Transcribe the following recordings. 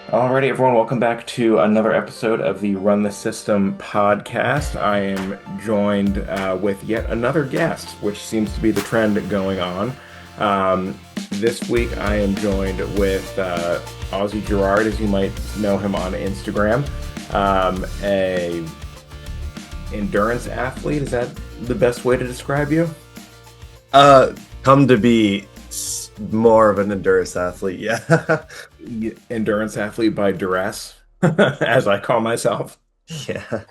Alrighty, everyone, welcome back to another episode of the Run the System podcast. I am joined with yet another guest, which seems to be the trend going on. This week, I am joined with Ozzy Gerard, as you might know him on Instagram, a endurance athlete. Is that the best way to describe you? Uh, Come to be more of an endurance athlete. Yeah. Endurance athlete by duress, as I call myself. Yeah.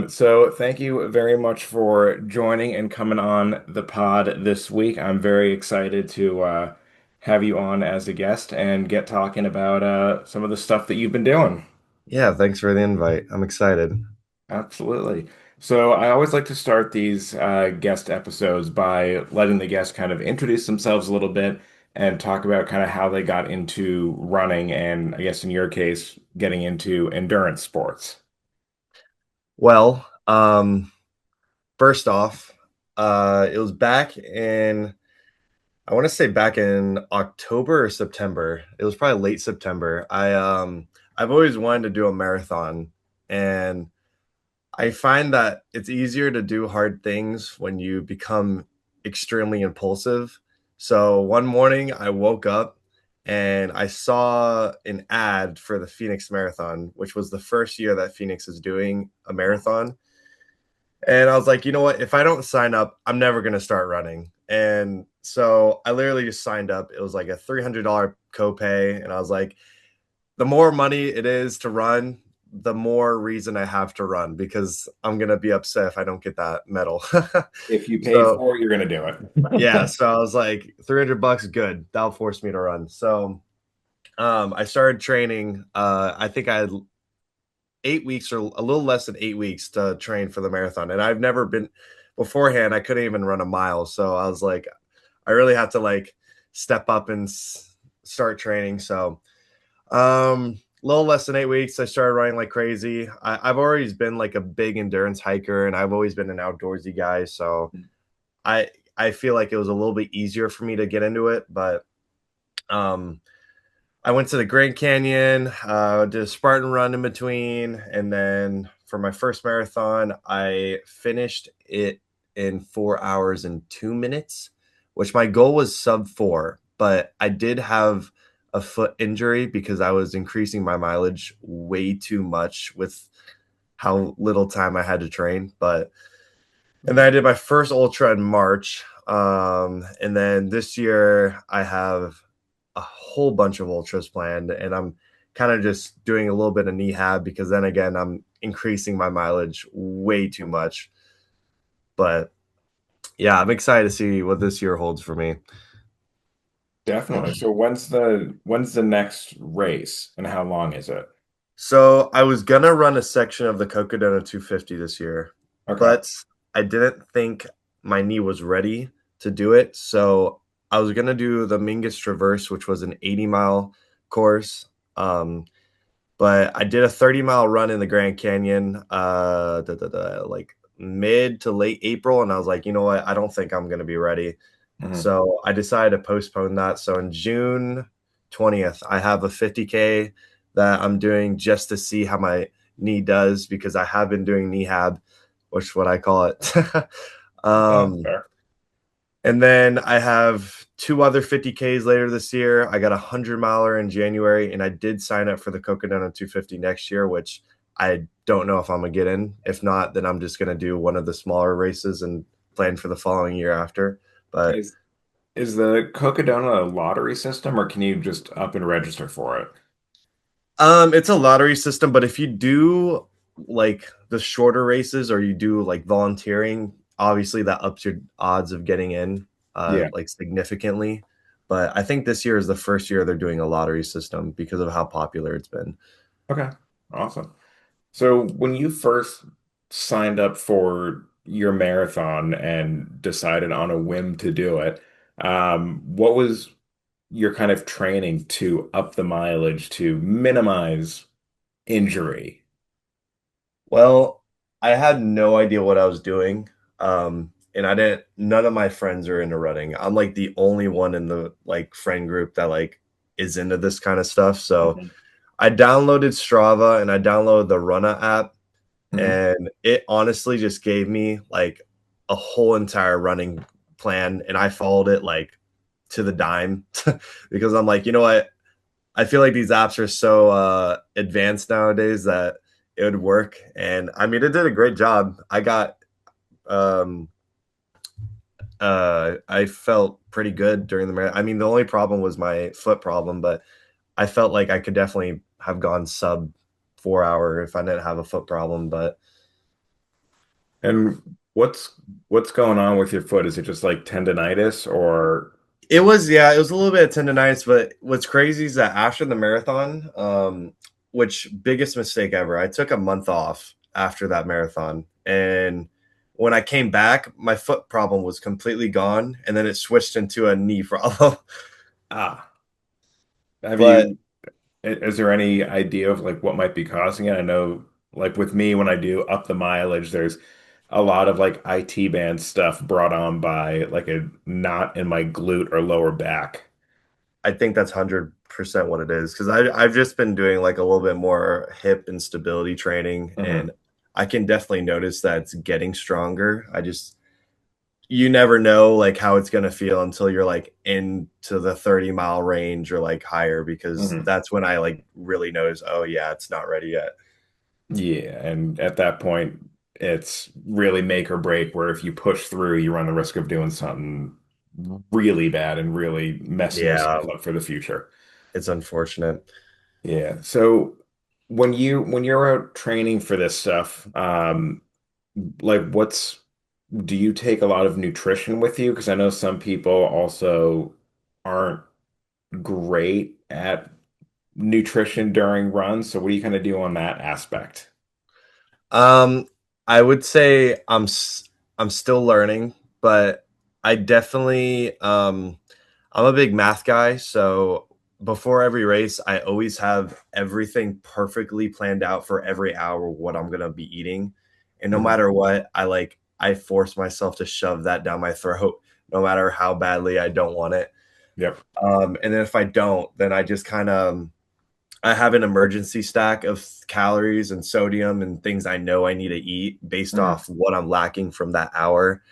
So thank you very much for joining and coming on the pod this week. I'm very excited to have you on as a guest and get talking about some of the stuff that you've been doing. Yeah. Thanks for the invite. I'm excited. Absolutely. So I always like to start these guest episodes by letting the guests kind of introduce themselves a little bit and talk about kind of how they got into running and I guess in your case, getting into endurance sports. Well, first off, it was I want to say back in October or September. It was probably late September. I've always wanted to do a marathon, and I find that it's easier to do hard things when you become extremely impulsive. So one morning I woke up and I saw an ad for the Phoenix Marathon, which was the first year that Phoenix is doing a marathon. And I was like, you know what? If I don't sign up, I'm never going to start running. And so I literally just signed up. It was like a $300 copay. And I was like, the more money it is to run, the more reason I have to run because I'm gonna be upset if I don't get that medal. If you paid So for it, you're going to do yeah, it. so I was like, $300 good. That'll force me to run. So I started training. I think I had 8 weeks or a little less than 8 weeks to train for the marathon, and I've never been beforehand. I couldn't even run a mile, so I was like, I really had to like step up and start training. So a little less than 8 weeks, I started running like crazy. I've always been like a big endurance hiker, and I've always been an outdoorsy guy. So I I feel like it was a little bit easier for me to get into it. But um, I went to the Grand Canyon, did a Spartan run in between, and then for my first marathon, I finished it in 4 hours and 2 minutes, which my goal was sub 4, but I did have a foot injury because I was increasing my mileage way too much with how little time I had to train. But and then I did my first ultra in March. And then this year I have a whole bunch of ultras planned, and I'm kind of just doing a little bit of rehab because then again I'm increasing my mileage way too much. But yeah, I'm excited to see what this year holds for me. Definitely. So when's the next race and how long is it? So I was gonna run a section of the Cocodona 250 this year, Okay. but I didn't think my knee was ready to do it. So I was gonna do the Mingus Traverse, which was an 80-mile course. Um, but I did a 30-mile run in the Grand Canyon, like mid to late April, and I was like, you know what? I don't think I'm gonna be ready. Mhm. So I decided to postpone that. So in June 20th, I have a 50K that I'm doing just to see how my knee does because I have been doing kneehab, which is what I call it. Yeah, um, fair. and then I have two other 50Ks later this year. I got a 100 miler in January, and I did sign up for the Cocodona 250 next year, which I don't know if I'm gonna get in. If not, then I'm just gonna do one of the smaller races and plan for the following year after. But Is is the Cocodona a lottery system or can you just up and register for it? It's a lottery system, but if you do like the shorter races or you do like volunteering, obviously that ups your odds of getting in Yeah. like significantly. But I think this year is the first year they're doing a lottery system because of how popular it's been. Okay. Awesome. So when you first signed up for your marathon and decided on a whim to do it, what was your kind of training to up the mileage to minimize injury? Well, I had no idea what I was doing. And I none of my friends are into running. I'm like the only one in the like friend group that like is into this kind of stuff. So Hmm. I downloaded Strava and I downloaded the Runna app, Hmm. and it honestly just gave me like a whole entire running plan, and I followed it like to the dime because I'm like, you know what? I feel like these apps are so advanced nowadays that it would work. And I mean, it did a great job. Um, I felt pretty good during the marathon. I mean, the only problem was my foot problem, but I felt like I could definitely have gone sub 4 hour if I didn't have a foot problem. But And what's going on with your foot? Is it just like tendonitis or? yeah, it was a little bit of tendonitis. But what's crazy is that after the marathon, which biggest mistake ever, I took a month off after that marathon. And when I came back, my foot problem was completely gone. And then it switched into a knee problem. Ah, have But you, is there any idea of like what might be causing it? I know like with me when I do up the mileage, there's a lot of like IT band stuff brought on by like a knot in my glute or lower back. I think that's 100% what it is because I've just been doing like a little bit more hip and stability training, and Hmm. I can definitely notice that it's getting stronger. You never know like how it's going to feel until you're like into the 30-mile range or like higher, because Hmm. that's when I like really notice, oh yeah, it's not ready yet. Yeah, and at that point, it's really make or break, where if you push through, you run the risk of doing something really bad and really messing Yeah, yourself up for the future. it's unfortunate. Yeah. So when you're out training for this stuff, like do you take a lot of nutrition with you? Because I know some people also aren't great at nutrition during runs. So what do you kind of do on that aspect? Um, I would say I'm still learning, but I definitely I'm a big math guy, so before every race, I always have everything perfectly planned out for every hour what I'm gonna be eating, and no Mhm. matter what, I force myself to shove that down my throat, no matter how badly I don't want it. Yep. And then if I don't, then I just kind of I have an emergency stack of calories and sodium and things I know I need to eat based Mhm. off what I'm lacking from that hour.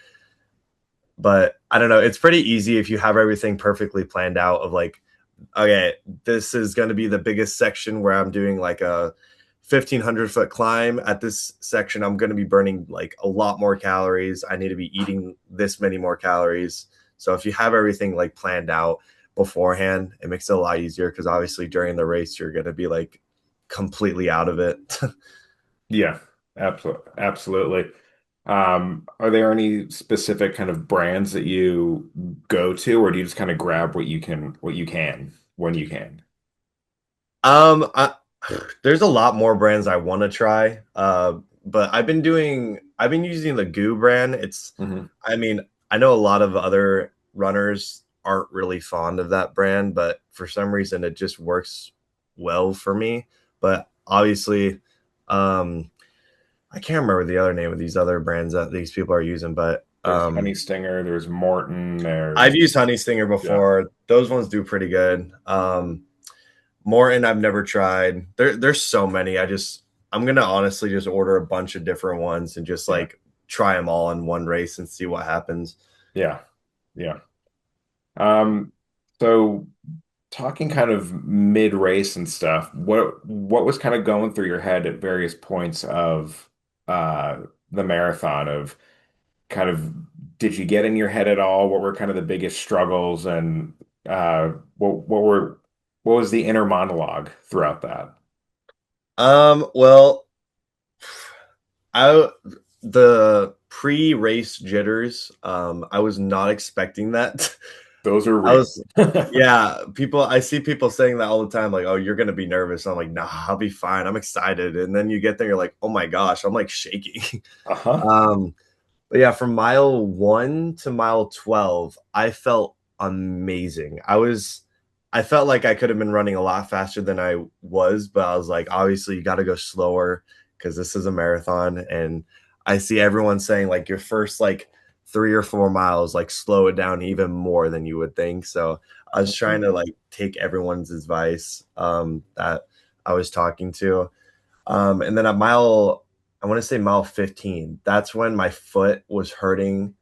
But I don't know, it's pretty easy if you have everything perfectly planned out of like, okay, this is going to be the biggest section where I'm doing like a 1,500-foot climb. At this section, I'm going to be burning like a lot more calories. I need to be eating this many more calories. So if you have everything like planned out beforehand, it makes it a lot easier because obviously during the race, you're going to be like completely out of it. Yeah, absolutely. Absolutely. Are there any specific kind of brands that you go to, or do you just kind of grab what you can when you can? I, there's a lot more brands I want to try. But I've been using the Goo brand. Hmm. I mean, I know a lot of other runners aren't really fond of that brand, but for some reason it just works well for me. But obviously, um, I can't remember the other name of these other brands that these people are using, but There's Honey Stinger, there's Morton, I've there's used Honey Stinger yeah, before. Those ones do pretty good. Morton, I've never tried. There's so many. I'm gonna honestly just order a bunch of different ones and just yeah, like try them all in one race and see what happens. yeah, yeah. Um, so talking kind of mid-race and stuff, what was kind of going through your head at various points of uh the marathon of kind of did you get in your head at all? What were kind of the biggest struggles and what was the inner monologue throughout that? Well, I the pre-race jitters, I was not expecting that. Those are I real. was Yeah, I see people saying that all the time, like, oh, you're gonna be nervous. I'm like, nah, I'll be fine. I'm excited. And then you get there, you're like, oh my gosh, I'm like shaking. Uh-huh. um But yeah, from mile 1 to mile 12, I felt amazing. I felt like I could have been running a lot faster than I was, but I was like, obviously you got to go slower because this is a marathon. And I see everyone saying like your first like 3 or 4 miles, like slow it down even more than you would think. So I was trying to like take everyone's advice that I was talking to. And then at mile, I want to say mile 15, that's when my foot was hurting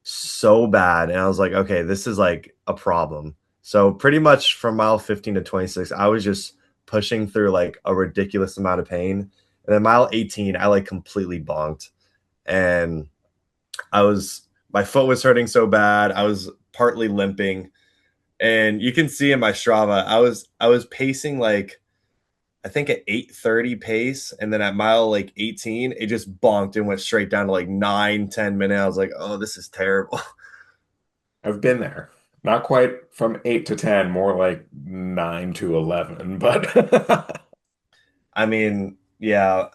so bad. And I was like, okay, this is like a problem. So pretty much from mile 15 to 26, I was just pushing through like a ridiculous amount of pain. And then mile 18, I like completely bonked. And my foot was hurting so bad. I was partly limping. And you can see in my Strava, I was pacing like I think at 8:30 pace, and then at mile like 18, it just bonked and went straight down to like 9, 10 minutes. I was like, oh, this is terrible. I've been there. Not quite from 8 to 10, more like 9 to 11, but I mean, yeah,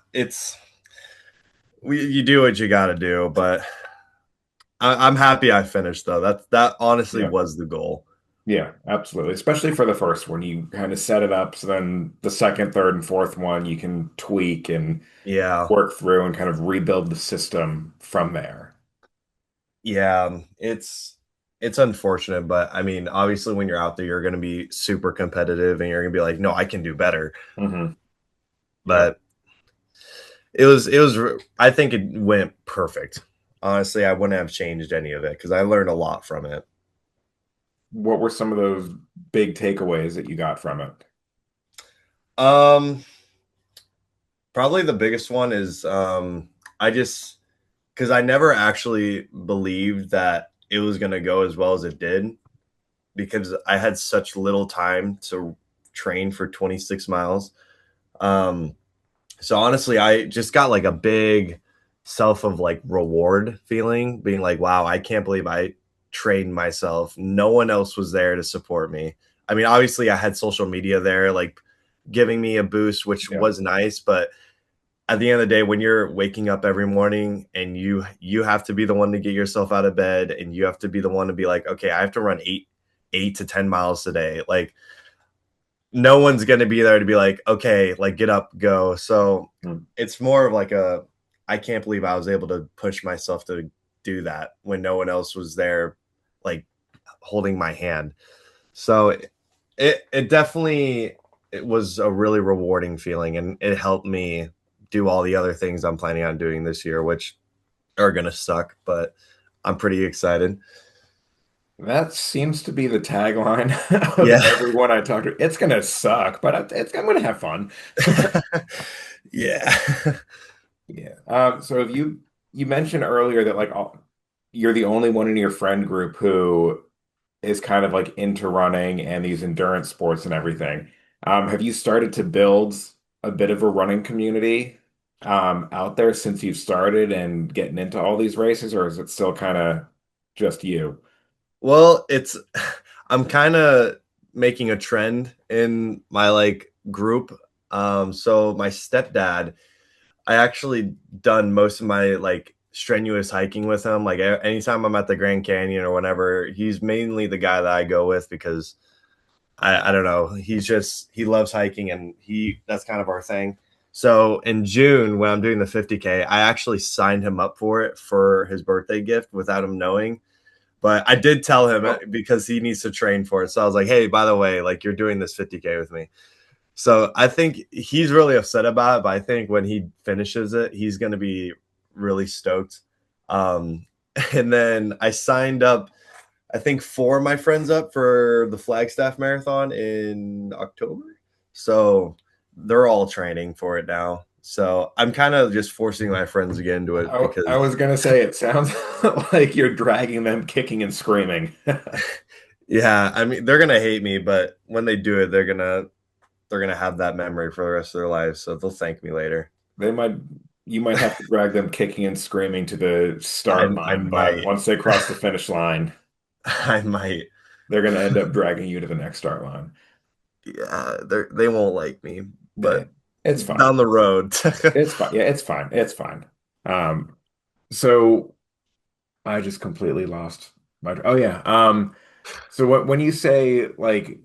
you do what you got to do, but I'm happy I finished though. That honestly yeah. was the goal. Yeah, absolutely. Especially for the first one, you kind of set it up so then the second, third, and fourth one you can tweak and Yeah, work through and kind of rebuild the system from there. yeah, it's unfortunate, but I mean, obviously, when you're out there, you're going to be super competitive, and you're going to be like, no, I can do better. Hmm. Yeah. But I think it went perfect. Honestly, I wouldn't have changed any of it because I learned a lot from it. What were some of those big takeaways that you got from it? Um, Probably the biggest one is I just because I never actually believed that it was gonna go as well as it did because I had such little time to train for 26 miles. Um, So honestly, I just got like a big self of like reward feeling, being like, wow, I can't believe I trained myself. No one else was there to support me. I mean, obviously I had social media there, like giving me a boost, which Yeah. was nice, but at the end of the day, when you're waking up every morning and you have to be the one to get yourself out of bed and you have to be the one to be like, okay, I have to run 8 to 10 miles today. Like no one's going to be there to be like, okay, like get up, go. So Mm. it's more of like I can't believe I was able to push myself to do that when no one else was there, like holding my hand. So it definitely it was a really rewarding feeling, and it helped me do all the other things I'm planning on doing this year, which are going to suck, but I'm pretty excited. That seems to be the tagline of Yeah. everyone I talk to. It's gonna suck, but I'm gonna have fun. Yeah. Yeah. So if you mentioned earlier that you're the only one in your friend group who is kind of like into running and these endurance sports and everything. Have you started to build a bit of a running community out there since you've started and getting into all these races, or is it still kind of just you? Well, it's I'm kind of making a trend in my like group. So my stepdad, I actually done most of my like strenuous hiking with him. Like anytime I'm at the Grand Canyon or whenever, he's mainly the guy that I go with because I don't know, he loves hiking and he that's kind of our thing. So in June when I'm doing the 50K, I actually signed him up for it for his birthday gift without him knowing, but I did tell him Oh, because he needs to train for it. So I was like, hey, by the way, like you're doing this 50K with me. So I think he's really upset about it, but I think when he finishes it, he's going to be really stoked. Um, and then I signed up, I think, four of my friends up for the Flagstaff Marathon in October. So they're all training for it now. So I'm kind of just forcing my friends to get into it I because was gonna say it sounds like you're dragging them kicking and screaming. yeah, I mean they're gonna hate me, but when they do it, they're gonna have that memory for the rest of their lives. So they'll thank me later. They might You might have to drag them kicking and screaming to the start I line, but might once they cross the finish line, I might they're gonna end up dragging you to the next start line. yeah they won't like me, Eh, but It's fine. down the road. It's fine. Yeah, it's fine. It's fine. Um, so I just completely lost my. Oh yeah. So when you say like,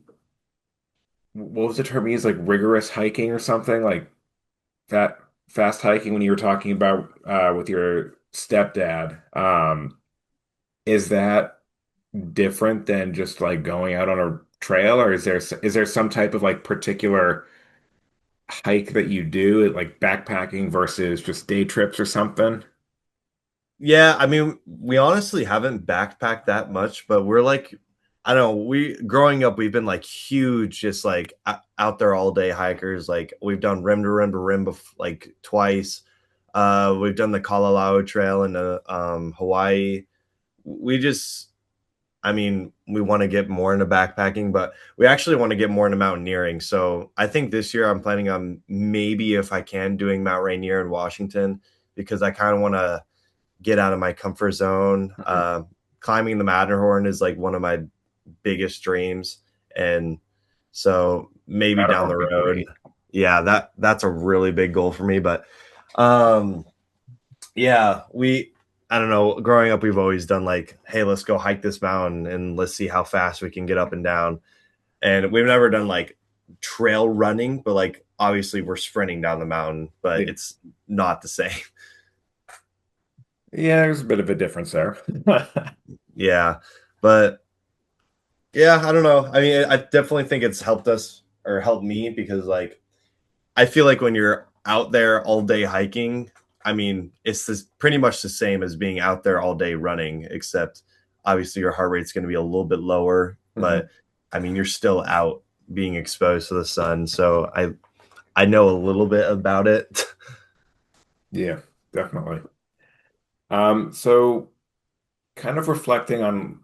what was the term you used? Like rigorous hiking or something? Like fat fast hiking when you were talking about with your stepdad. Is that different than just like going out on a trail, or is there some type of like particular hike that you do, like backpacking versus just day trips or something? Yeah, I mean, we honestly haven't backpacked that much, but we're like, I don't know, we growing up, we've been like huge, just like out there all day hikers. Like we've done rim to rim to rim like twice. We've done the Kalalau Trail in Hawaii. We just, I mean, we want to get more into backpacking, but we actually want to get more into mountaineering. So I think this year I'm planning on maybe if I can doing Mount Rainier in Washington because I kind of want to get out of my comfort zone. Mhm. Climbing the Matterhorn is like one of my biggest dreams, and so maybe down Matterhorn the would be road, great. yeah, that's a really big goal for me. But um, yeah, I don't know. Growing up, we've always done like, hey, let's go hike this mountain and let's see how fast we can get up and down. And we've never done like trail running, but like obviously we're sprinting down the mountain, but Yeah, it's not the same. yeah, there's a bit of a difference there. Yeah, but yeah, I don't know. I mean, I definitely think it's helped us or helped me because like I feel like when you're out there all day hiking, I mean, it's pretty much the same as being out there all day running, except obviously your heart rate's going to be a little bit lower, Mhm. but I mean, you're still out being exposed to the sun. So I know a little bit about it. Yeah, definitely. So kind of reflecting on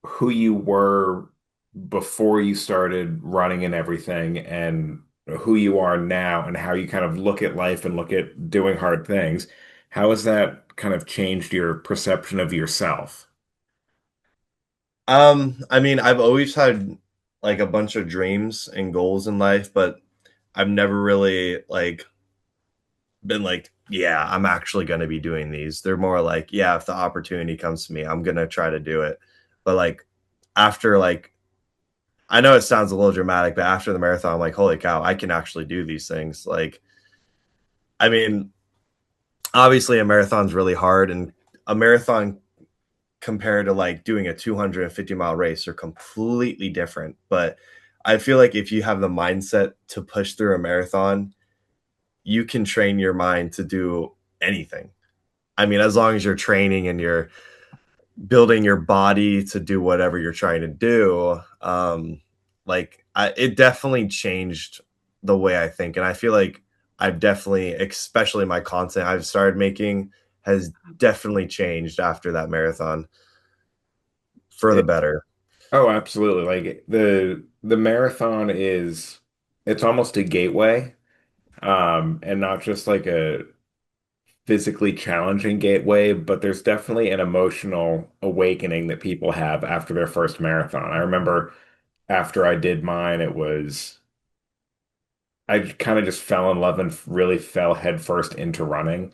who you were before you started running and everything, and who you are now, and how you kind of look at life and look at doing hard things. How has that kind of changed your perception of yourself? I mean, I've always had like a bunch of dreams and goals in life, but I've never really like been like, yeah, I'm actually going to be doing these. They're more like, yeah, if the opportunity comes to me, I'm going to try to do it. But like after like I know it sounds a little dramatic, but after the marathon I'm like, holy cow, I can actually do these things. Like I mean, obviously a marathon's really hard and a marathon compared to like doing a 250-mile race are completely different, but I feel like if you have the mindset to push through a marathon, you can train your mind to do anything. I mean, as long as you're training and you're building your body to do whatever you're trying to do, it definitely changed the way I think. And I feel like I've definitely, especially my content I've started making, has definitely changed after that marathon for the It, better. oh, absolutely. Like the marathon is it's almost a gateway, and not just like a physically challenging gateway, but there's definitely an emotional awakening that people have after their first marathon. I remember after I did mine, I kind of just fell in love and really fell headfirst into running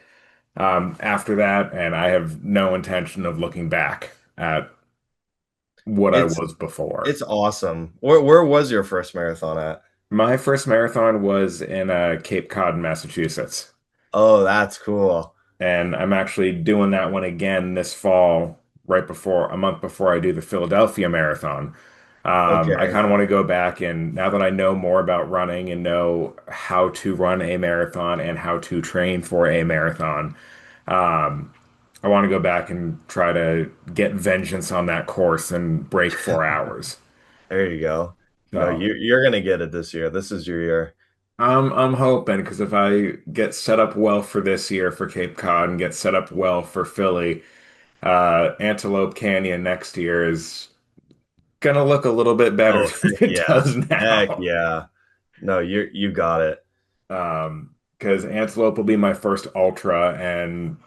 after that, and I have no intention of looking back at what I It's was before. it's awesome. Where was your first marathon at? My first marathon was in Cape Cod, Massachusetts. Oh, that's cool. And I'm actually doing that one again this fall, right before a month before I do the Philadelphia Marathon. I Okay. kind of want to go back, and now that I know more about running and know how to run a marathon and how to train for a marathon, um, I want to go back and try to get vengeance on that course and break 4 hours. There you go. No, So you're gonna get it this year. This is your year. I'm hoping, because if I get set up well for this year for Cape Cod and get set up well for Philly, Antelope Canyon next year is gonna look a little bit better Oh, than heck it yeah. does Heck now. yeah. No, you got it. Because Antelope will be my first ultra, and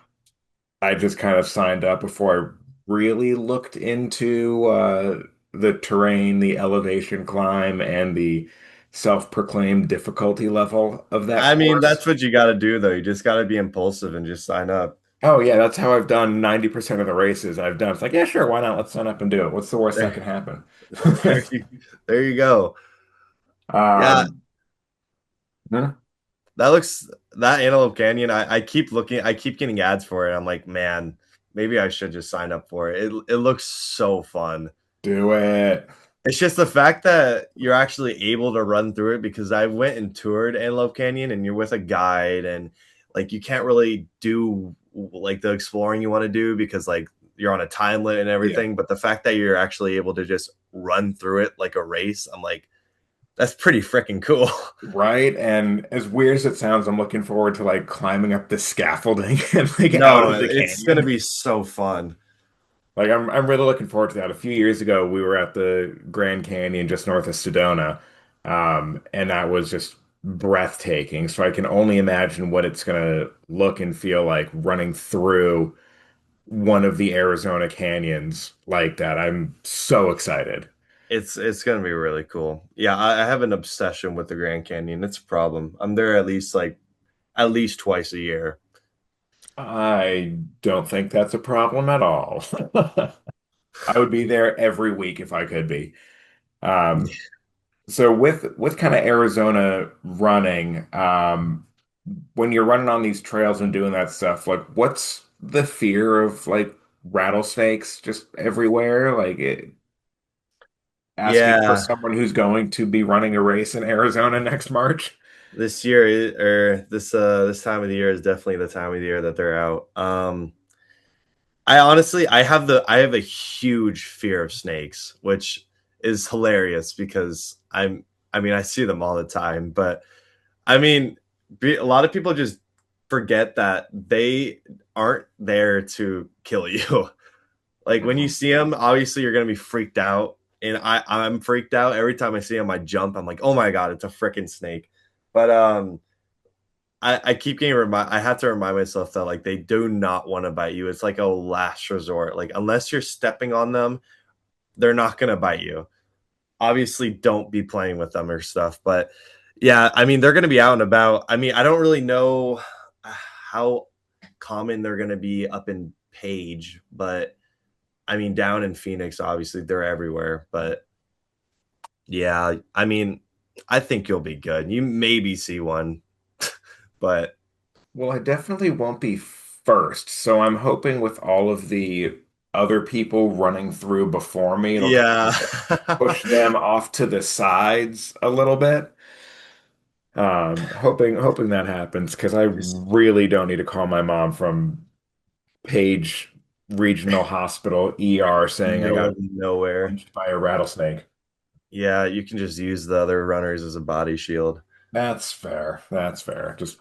I just kind of signed up before I really looked into the terrain, the elevation climb, and the self-proclaimed difficulty level of that I mean, course. that's what you got to do, though. You just got to be impulsive and just sign up. Oh yeah, that's how I've done 90% of the races I've done. It's like, yeah, sure, why not? Let's sign up and do it. What's the worst that There, could happen? there you, there you go. Yeah, Um, huh? that Antelope Canyon. I keep looking. I keep getting ads for it. I'm like, man, maybe I should just sign up for it. It looks so fun. Do it. It's just the fact that you're actually able to run through it because I went and toured Antelope Canyon and you're with a guide and like you can't really do like the exploring you want to do because like you're on a time limit and Yeah. everything. But the fact that you're actually able to just run through it like a race, I'm like, that's pretty freaking cool. Right. And as weird as it sounds, I'm looking forward to like climbing up the scaffolding and like out No, of the it's gonna canyon. be so fun. Like I'm really looking forward to that. A few years ago, we were at the Grand Canyon just north of Sedona, and that was just breathtaking. So I can only imagine what it's gonna look and feel like running through one of the Arizona canyons like that. I'm so excited. It's gonna be really cool. Yeah, I have an obsession with the Grand Canyon. It's a problem. I'm there at least twice a year. I don't think that's a problem at all. I would be there every week if I could be. Um, so with kind of Arizona running, when you're running on these trails and doing that stuff, like what's the fear of like rattlesnakes just everywhere? Asking for Yeah, someone who's going to be running a race in Arizona next March. this year or this time of the year is definitely the time of the year that they're out. I honestly I have a huge fear of snakes, which is hilarious because I mean I see them all the time, but I mean a lot of people just forget that they aren't there to kill you. Like when you Mhm. see them, obviously you're gonna be freaked out, and I'm freaked out every time I see them. I jump. I'm like, oh my god, it's a freaking snake. But I keep getting I have to remind myself that like they do not want to bite you. It's like a last resort. Like unless you're stepping on them, they're not gonna bite you. Obviously, don't be playing with them or stuff. But yeah, I mean they're gonna be out and about. I mean I don't really know how common they're gonna be up in Page, but I mean, down in Phoenix, obviously they're everywhere. But yeah, I mean, I think you'll be good. You maybe see one, but Well, I definitely won't be first, so I'm hoping with all of the other people running through before me, it'll kind yeah. of push them off to the sides a little bit. Hoping that happens because I Just really don't need to call my mom from Page Regional Hospital ER saying I middle got of nowhere. punched by a rattlesnake. Yeah, you can just use the other runners as a body shield. That's fair. That's fair. Just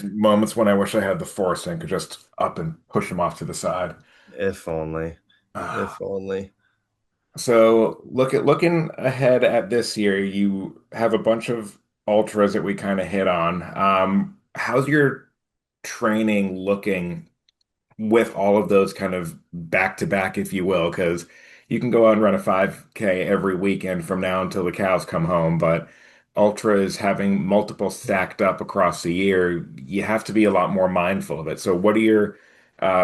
moments when I wish I had the force and could just up and push him off to the side. If only. Ah. If only. So looking ahead at this year, you have a bunch of ultras that we kind of hit on. How's your training looking with all of those kind of back to back, if you will, because you can go out and run a 5K every weekend from now until the cows come home, but ultras having multiple stacked up across the year, you have to be a lot more mindful of it. So, what are your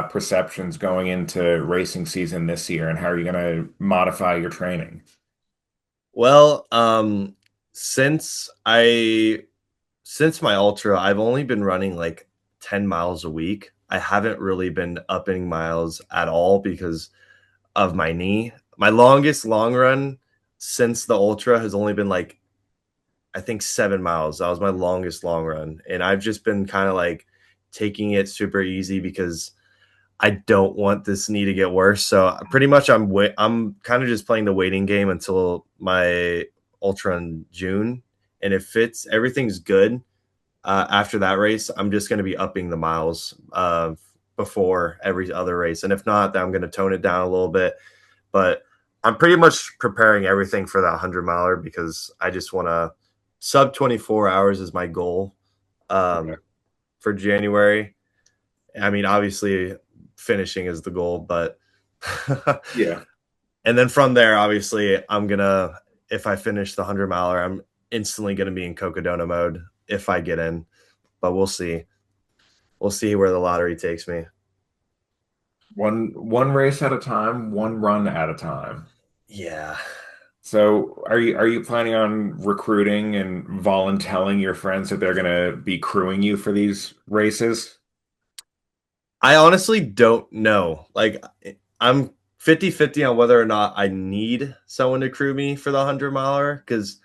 perceptions going into racing season this year, and how are you going to modify your training? Well, since I since my ultra, I've only been running like 10 miles a week. I haven't really been upping miles at all because of my knee. My longest long run since the ultra has only been like I think 7 miles. That was my longest long run. And I've just been kind of like taking it super easy because I don't want this knee to get worse. So pretty much I'm kind of just playing the waiting game until my ultra in June. And if it's everything's good, after that race, I'm just going to be upping the miles before every other race. And if not, then I'm going to tone it down a little bit. But I'm pretty much preparing everything for that 100 miler because I just want to sub 24 hours is my goal Okay. um, for January. I mean, obviously, finishing is the goal, but Yeah. and then from there, obviously, if I finish the 100 miler, I'm instantly gonna be in Cocodona mode if I get in. But we'll see. We'll see where the lottery takes me. One race at a time, one run at a time. Yeah. So are you planning on recruiting and voluntelling your friends that they're gonna be crewing you for these races? I honestly don't know. Like I'm 50-50 on whether or not I need someone to crew me for the 100 miler. Because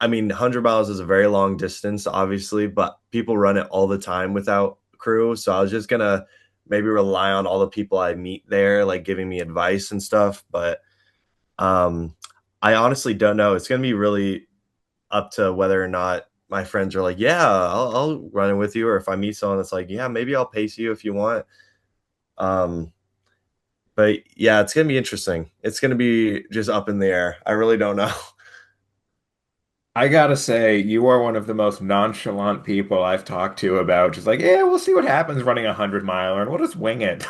I mean, 100 miles is a very long distance, obviously, but people run it all the time without crew. So I was just gonna maybe rely on all the people I meet there, like giving me advice and stuff. But um, I honestly don't know. It's gonna be really up to whether or not my friends are like, yeah, I'll run it with you, or if I meet someone that's like, yeah, maybe I'll pace you if you want. Um, but yeah, it's gonna be interesting. It's gonna be just up in the air. I really don't know. I gotta say, you are one of the most nonchalant people I've talked to about just like, yeah, we'll see what happens running a 100 miler and we'll just wing it.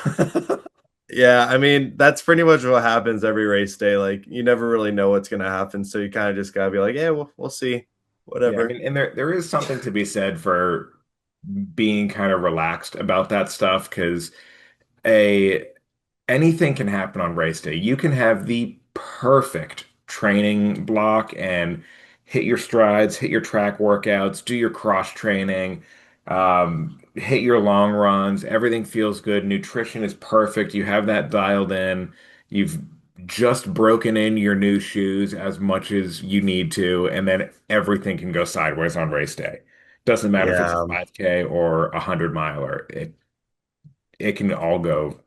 Yeah, I mean, that's pretty much what happens every race day. Like, you never really know what's gonna happen, so you kind of just gotta be like, yeah, we'll see, Yeah, I whatever. mean, and there is something to be said for being kind of relaxed about that stuff because a anything can happen on race day. You can have the perfect training block and hit your strides, hit your track workouts, do your cross training, hit your long runs. Everything feels good. Nutrition is perfect. You have that dialed in. You've just broken in your new shoes as much as you need to, and then everything can go sideways on race day. Doesn't matter if it's a Yeah, 5K or a 100 miler. It can all go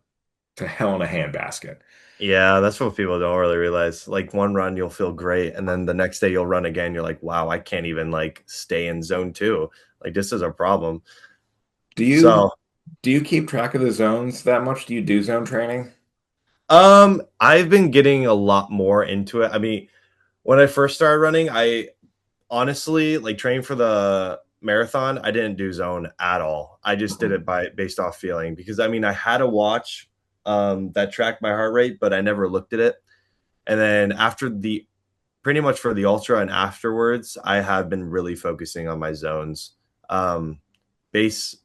to hell in a handbasket. yeah, that's what people don't really realize. Like one run, you'll feel great, and then the next day you'll run again. You're like, wow, I can't even like stay in zone two. Like this is a problem. Do So, you do you keep track of the zones that much? Do you do zone training? I've been getting a lot more into it. I mean, when I first started running, I honestly like training for the marathon. I didn't do zone at all. I just did it by based off feeling because I mean, I had a watch that tracked my heart rate, but I never looked at it. And then after the pretty much for the ultra and afterwards, I have been really focusing on my zones. Base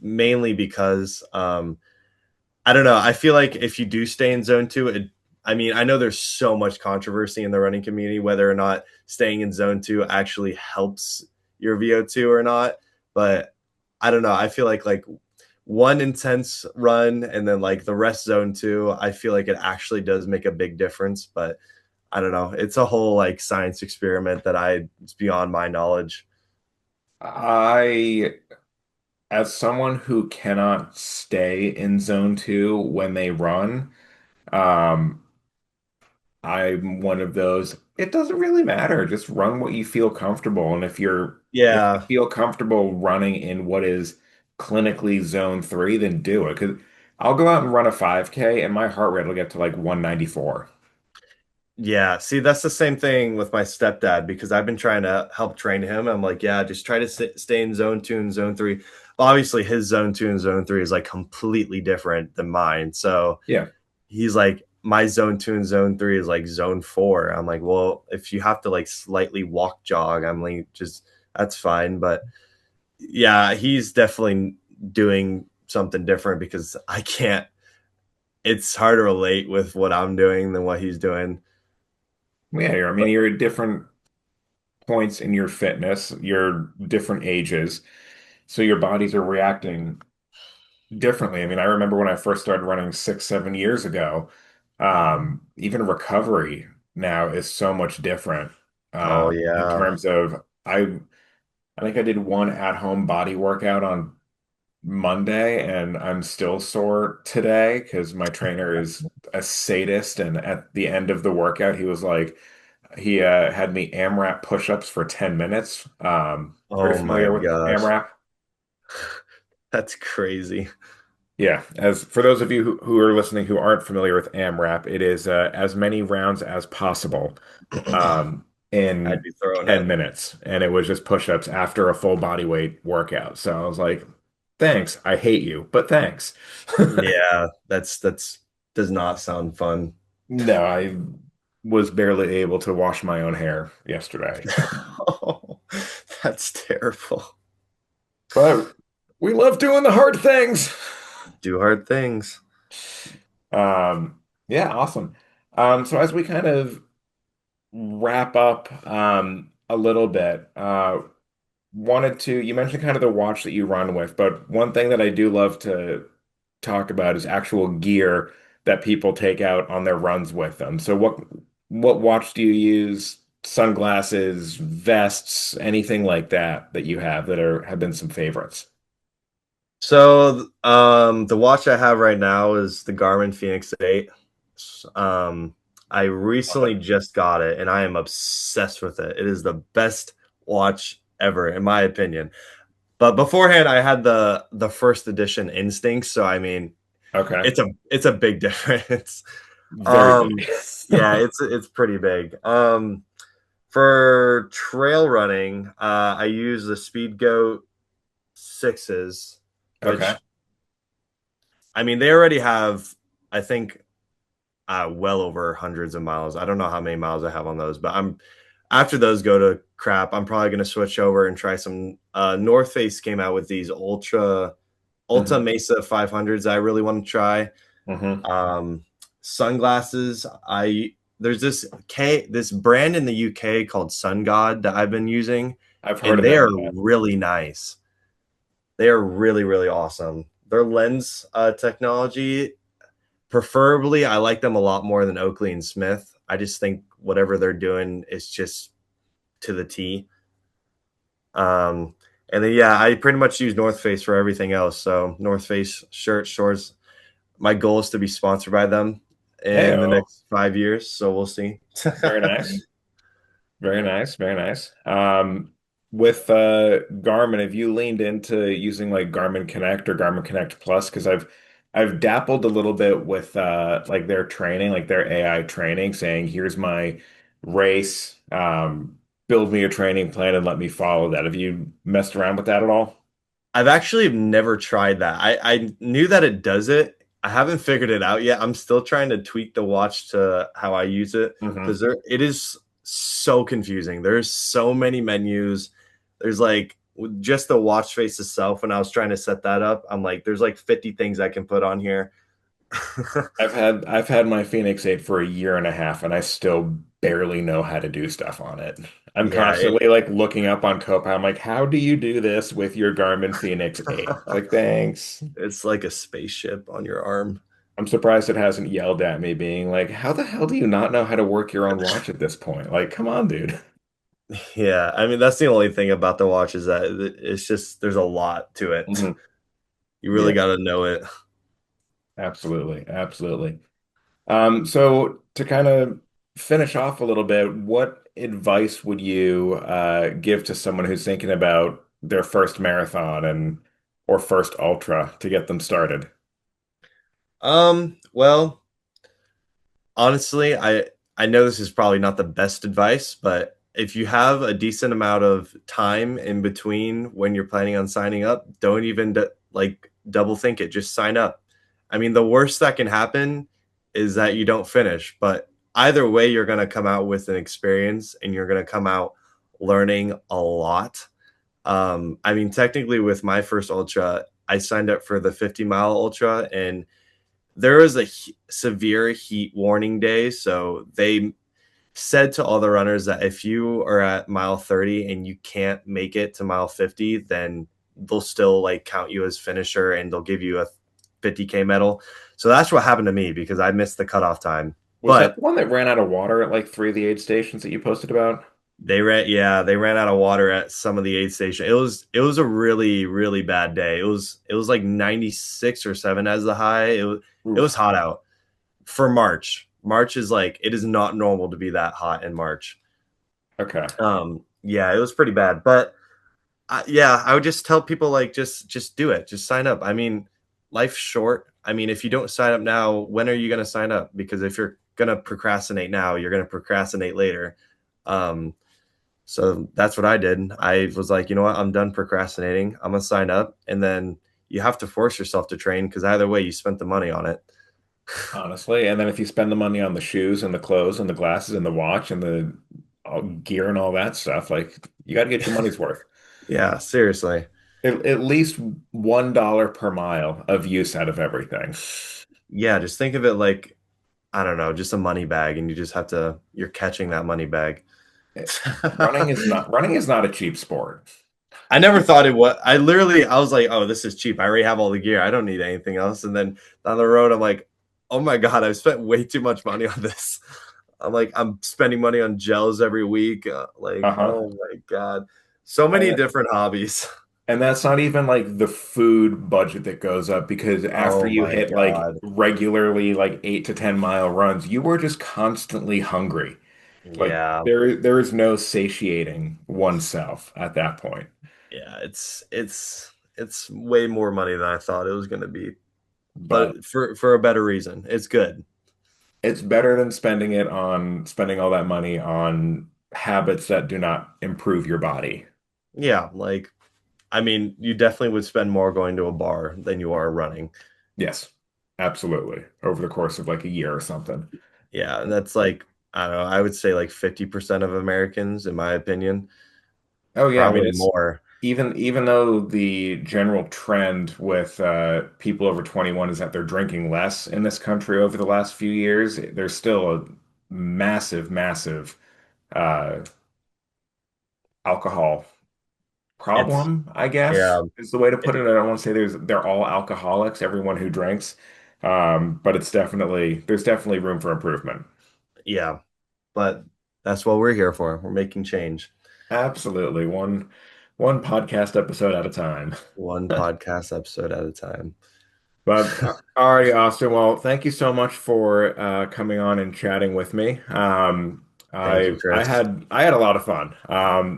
mainly because I don't know. I feel like if you do stay in zone two, I mean, I know there's so much controversy in the running community whether or not staying in zone two actually helps your VO2 or not. But I don't know. I feel like one intense run and then like the rest zone two, I feel like it actually does make a big difference. But I don't know. It's a whole like science experiment that it's beyond my knowledge. I, as someone who cannot stay in zone two when they run, um, I'm one of those. It doesn't really matter. Just run what you feel comfortable. And if you Yeah. feel comfortable running in what is clinically zone three, then do it. Because I'll go out and run a 5K and my heart rate will get to like 194. Yeah, see, that's the same thing with my stepdad because I've been trying to help train him. I'm like, yeah, just try to stay in zone two and zone three. Obviously, his zone two and zone three is like completely different than mine. So Yeah. he's like, my zone two and zone three is like zone four. I'm like, well, if you have to like slightly walk jog, I'm like, just that's fine. But yeah, he's definitely doing something different because I can't, it's hard to relate with what I'm doing than what he's doing. Yeah, I mean, you're at different points in your fitness, you're different ages, so your bodies are reacting differently. I mean, I remember when I first started running 6, 7 years ago, even recovery now is so much different. Oh, In yeah. terms of I think I did one at-home body workout on Monday, and I'm still sore today because my trainer is a sadist. And at the end of the workout, he was like, he had me AMRAP push-ups for 10 minutes. Are you Oh my familiar with gosh. AMRAP? That's crazy. Yeah, as for those of you who are listening who aren't familiar with AMRAP, it is as many rounds as possible I'd in be throwing 10 up. minutes. And it was just push-ups after a full body weight workout. So I was like, thanks. I hate you, but thanks. Yeah, that's does not sound fun. No, I was barely able to wash my own hair yesterday. Oh, that's terrible. But we love doing the hard things. Do hard things. Yeah, awesome. So as we kind of wrap up a little bit, you mentioned kind of the watch that you run with, but one thing that I do love to talk about is actual gear that people take out on their runs with them. So what watch do you use? Sunglasses, vests, anything like that that you have that are have been some favorites? So the watch I have right now is the Garmin Fenix 8. Um I Love recently it. just got it and I am obsessed with it. It is the best watch ever in my opinion. But beforehand I had the first edition Instinct, so I mean Okay. it's a big difference. Very Um big. yeah, it's pretty big. For trail running, I use the Speed Goat sixes, Okay. which I mean they already have, I think, well over hundreds of miles. I don't know how many miles I have on those, but I'm after those go to crap, I'm probably going to switch over and try some. North Face came out with these Ultra Hmm. Mesa 500s. I really want to try. Hmm. Um, Sunglasses. I There's this brand in the UK called Sun God that I've been using, I've heard and of they them. are Yeah. really nice. They are really awesome. Their lens technology, preferably, I like them a lot more than Oakley and Smith. I just think whatever they're doing is just to the T. Um, and then yeah, I pretty much use North Face for everything else. So North Face shirts, shorts. My goal is to be sponsored by them Hey, in the next 5 years. So we'll see. very nice. Very nice, very nice. With Garmin, have you leaned into using like Garmin Connect or Garmin Connect Plus? Because I've dabbled a little bit with like their training, like their AI training, saying, here's my race, build me a training plan and let me follow that. Have you messed around with that at all? I've actually never tried that. I knew that it does it. I haven't figured it out yet. I'm still trying to tweak the watch to how I use it because Hmm. it is so confusing. There's so many menus. There's like just the watch face itself. When I was trying to set that up, I'm like, there's like 50 things I can put on here. I've had my Phoenix 8 for a year and a half and I still barely know how to do stuff on it. I'm Yeah, constantly like looking up on Copa. I'm like, how do you do this with your Garmin Phoenix 8? It's like, thanks. it's like a spaceship on your arm. I'm surprised it hasn't yelled at me being like, how the hell do you not know how to work your own watch at this point? Like, come on, dude. Yeah, I mean that's the only thing about the watch is that it's just there's a lot to it. Mhm. You really Yeah, got to know it. absolutely. Absolutely. So to kind of finish off a little bit, what advice would you give to someone who's thinking about their first marathon and or first ultra to get them started? Well, honestly, I know this is probably not the best advice, but if you have a decent amount of time in between when you're planning on signing up, don't even like double think it. Just sign up. I mean, the worst that can happen is that you don't finish, but either way, you're going to come out with an experience and you're going to come out learning a lot. I mean, technically, with my first ultra, I signed up for the 50-mile ultra, and there was a severe heat warning day. So they said to all the runners that if you are at mile 30 and you can't make it to mile 50, then they'll still like count you as finisher and they'll give you a 50K medal. So that's what happened to me because I missed the cutoff time. Was that But the one that ran out of water at like three of the aid stations that you posted about? they ran out of water at some of the aid station. It was a really bad day. It was like 96 or 7 as the high. It was Oof. hot out for March. March is like it is not normal to be that hot in March. Okay. Yeah, it was pretty bad. But yeah, I would just tell people like just do it. Just sign up. I mean, life's short. I mean, if you don't sign up now, when are you going to sign up? Because if you're going to procrastinate now, you're going to procrastinate later. Um, so that's what I did. I was like, you know what? I'm done procrastinating. I'm gonna sign up, and then you have to force yourself to train because either way, you spent the money on it. Honestly, and then if you spend the money on the shoes and the clothes and the glasses and the watch and the all gear and all that stuff, like you got to get your money's worth. Yeah, seriously. At least $1 per mile of use out of everything. Yeah, just think of it like I don't know, just a money bag, and you just have to. You're catching that money bag. Running is not a cheap sport. I never thought it was. I was like, oh, this is cheap. I already have all the gear. I don't need anything else. And then down the road, I'm like, oh my God, I've spent way too much money on this. I'm spending money on gels every week. Uh-huh. Oh my God, so many And different hobbies. and that's not even like the food budget that goes up because after Oh you my hit like God. regularly like 8 to 10 mile runs, you were just constantly hungry. Like Yeah. there is no satiating oneself at that point. Yeah, it's way more money than I thought it was going to be, But but for a better reason. It's good. it's better than spending all that money on habits that do not improve your body. Yeah, I mean, you definitely would spend more going to a bar than you are running. Yes, absolutely. Over the course of like a year or something. Yeah, and that's like I don't know, I would say like 50% of Americans in my opinion, Oh yeah, I mean probably it's more. even though the general trend with people over 21 is that they're drinking less in this country over the last few years, there's still a massive, massive uh, alcohol It's problem, I guess, yeah, is the way to it, put it. I don't want to say they're all alcoholics, everyone who drinks, but there's definitely room for improvement. yeah, but that's what we're here for. We're making change Absolutely, one podcast episode at a time. one podcast episode at a time. But all right, Austin. Well, thank you so much for coming on and chatting with me. Thank you, Chris. I had a lot of fun.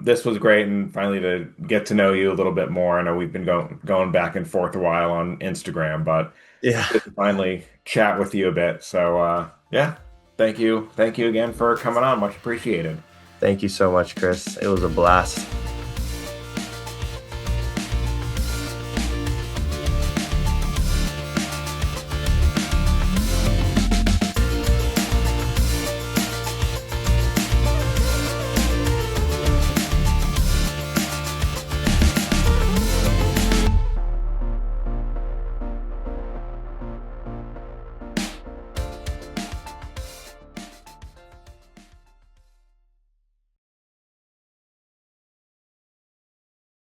This was great, and finally to get to know you a little bit more. I know we've been going back and forth a while on Instagram, but Yeah. it's good to finally chat with you a bit. So yeah, thank you again for coming on. Much appreciated. Thank you so much, Chris. It was a blast.